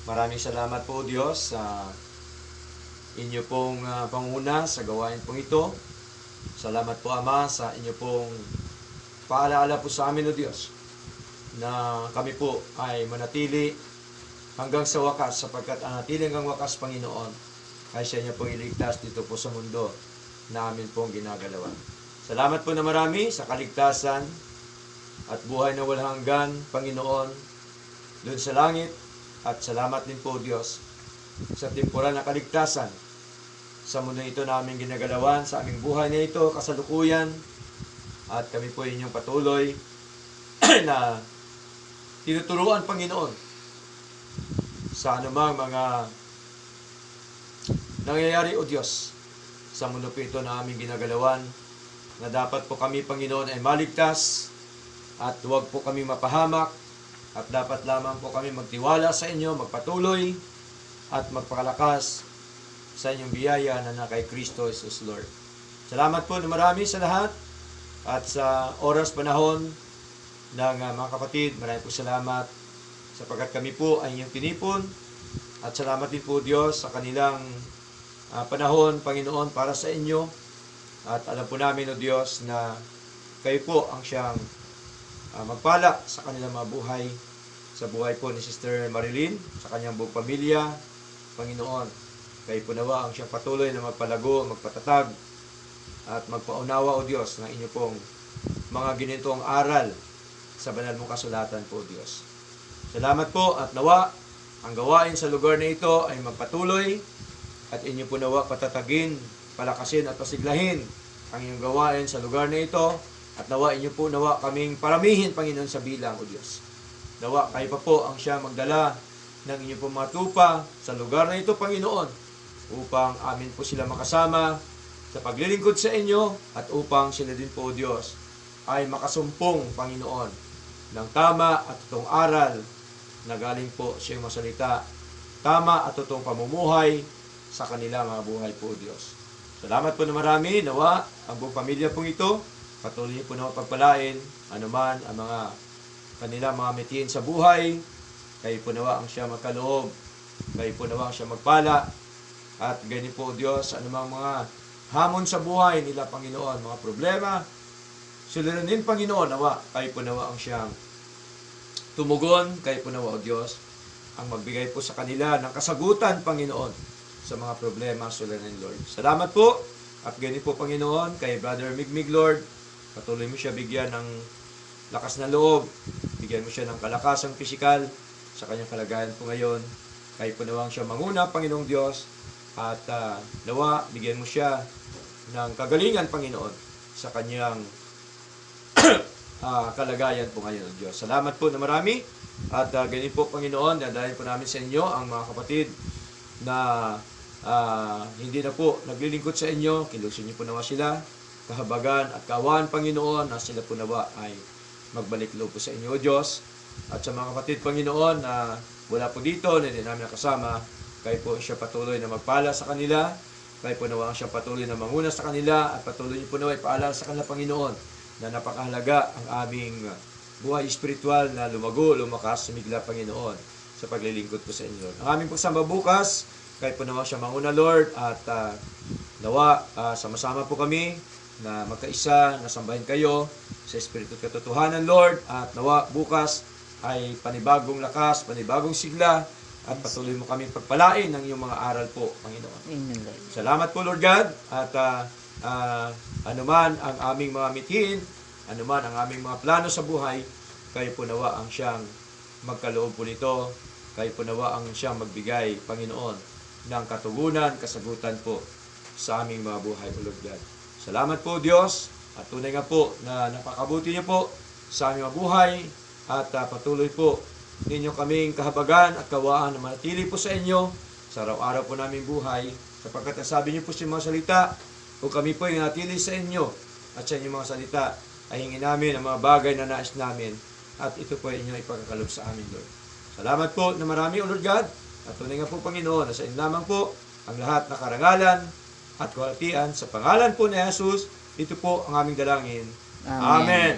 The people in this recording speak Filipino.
Maraming salamat po, Diyos, sa inyo pong panguna sa gawain pong ito. Salamat po, Ama, sa inyo pong paalaala po sa amin, O Diyos, na kami po ay manatili hanggang sa wakas, sapagkat ang natili hanggang wakas, Panginoon, ay siya niya pong iligtas dito po sa mundo na amin pong ginagalawan. Salamat po na marami sa kaligtasan at buhay na walang hanggan, Panginoon, doon sa langit. At salamat din po, Diyos, sa temporal na kaligtasan sa mundo ito namin ginagalawan, sa aming buhay na ito, kasalukuyan. At kami po inyong patuloy na tinuturuan, Panginoon, sa anumang mga nangyayari, O Diyos, sa mundo po ito na aming ginagalawan, na dapat po kami, Panginoon, ay maligtas at huwag po kami mapahamak, at dapat lamang po kami magtiwala sa inyo, magpatuloy at magpakalakas sa inyong biyaya na kay Kristo Jesus Lord. Salamat po na marami sa lahat at sa oras panahon ng mga kapatid. Maraming po salamat sapagkat kami po ay inyong tinipon, at salamat din po, Diyos, sa kanilang panahon, Panginoon, para sa inyo. At alam po namin, O Diyos, na kayo po ang siyang magpala sa kanilang mga buhay, sa buhay po ni Sister Marilyn, sa kanyang buong pamilya, Panginoon. Kayo po nawa ang siyang patuloy na magpalago, magpatatag, at magpaunawa, O Diyos, ng inyo pong mga ginitong aral sa banal mong kasulatan po, Diyos. Salamat po, at nawa ang gawain sa lugar na ito ay magpatuloy, at inyo po nawa patatagin, palakasin at pasiglahin ang inyong gawain sa lugar na ito, at nawa inyo po nawa kaming paramihin, Panginoon, sa bilang, O Diyos. Nawa kayo pa po ang siya magdala ng inyong pong mga tupa sa lugar na ito, Panginoon, upang amin po sila makasama sa paglilingkod sa inyo, at upang sila din po, O Diyos, ay makasumpong, Panginoon, ng tama at totoong aral na galing po sa iyong masalita, tama at totoong pamumuhay sa kanila mga buhay po, O Diyos. Salamat po na marami. Nawa ang buong pamilya pong ito patuloy po na pagpalain anuman ang mga kanila mga mitiin sa buhay. Kayo po nawa ang siya magkaloob, kayo po nawa ang siya magpala, at ganyan po, Diyos, anumang mga hamon sa buhay nila, Panginoon, mga problema, suliranin, Panginoon, nawa kayo po nawa ang siyang tumugon, kayo po nawa, O Diyos, ang magbigay po sa kanila ng kasagutan, Panginoon, sa mga problema, suliranin, Lord. Salamat po, at ganyan po, Panginoon, kay Brother Migmig, Lord, patuloy mo siya bigyan ng lakas na loob, bigyan mo siya ng kalakasang pisikal sa kanyang kalagayan po ngayon. Kayo po nawang siya manguna, Panginoong Diyos, at nawa, bigyan mo siya ng kagalingan, Panginoon, sa kanyang kalagayan po ngayon, Diyos. Salamat po na marami, at ganyan po, Panginoon, dahil po namin sa inyo ang mga kapatid na hindi na po naglilingkod sa inyo. Kilusin niyo po nawa sila, kahabagan at kaawaan, Panginoon, na sila po nawa ay magbalik loob po sa inyo, O Diyos. At sa mga kapatid, Panginoon, na wala po dito, na hindi namin nakasama, kayo po siya patuloy na magpala sa kanila, kayo po nawa siya patuloy na manguna sa kanila, at patuloy niyo po nawa ipaalala sa kanila, Panginoon, na napakahalaga ang aming buhay espiritual na lumago, lumakas, sumigla, Panginoon, sa paglilingkod po sa inyo. Ang aming pagsamba bukas, kayo po nawa siya manguna, Lord, at nawa sama-sama po kami na magkaisa, nasambahin kayo sa Espiritu at katotohanan, Lord, at nawa bukas ay panibagong lakas, panibagong sigla, at patuloy mo kami pagpalain ng iyong mga aral po, Panginoon. Amen, Lord. Salamat po, Lord God, at anuman ang aming mga mithiin, anuman ang aming mga plano sa buhay, kayo po nawa ang siyang magkaloob po nito, kayo po nawa ang siyang magbigay, Panginoon, ng katugunan, kasagutan po sa aming mga buhay, O Lord God. Salamat po, Diyos, at tunay nga po na napakabuti niyo po sa aming mga buhay, at patuloy po ninyo kaming kahabagan at kawaan na manatili po sa inyo sa araw-araw po naming buhay, sapagkat nasabi niyo po sa mga salita, kung kami po ay natili sa inyo at sa inyong mga salita, ay hingin namin ang mga bagay na nais namin, at ito po ay inyong ipagkakalob sa amin, Lord. Salamat po na marami, O Lord God, at tunay nga po, Panginoon, na sa inyo lamang po ang lahat na karangalan at kahalatian sa pangalan po ni Jesus. Ito po ang aming dalangin. Amen.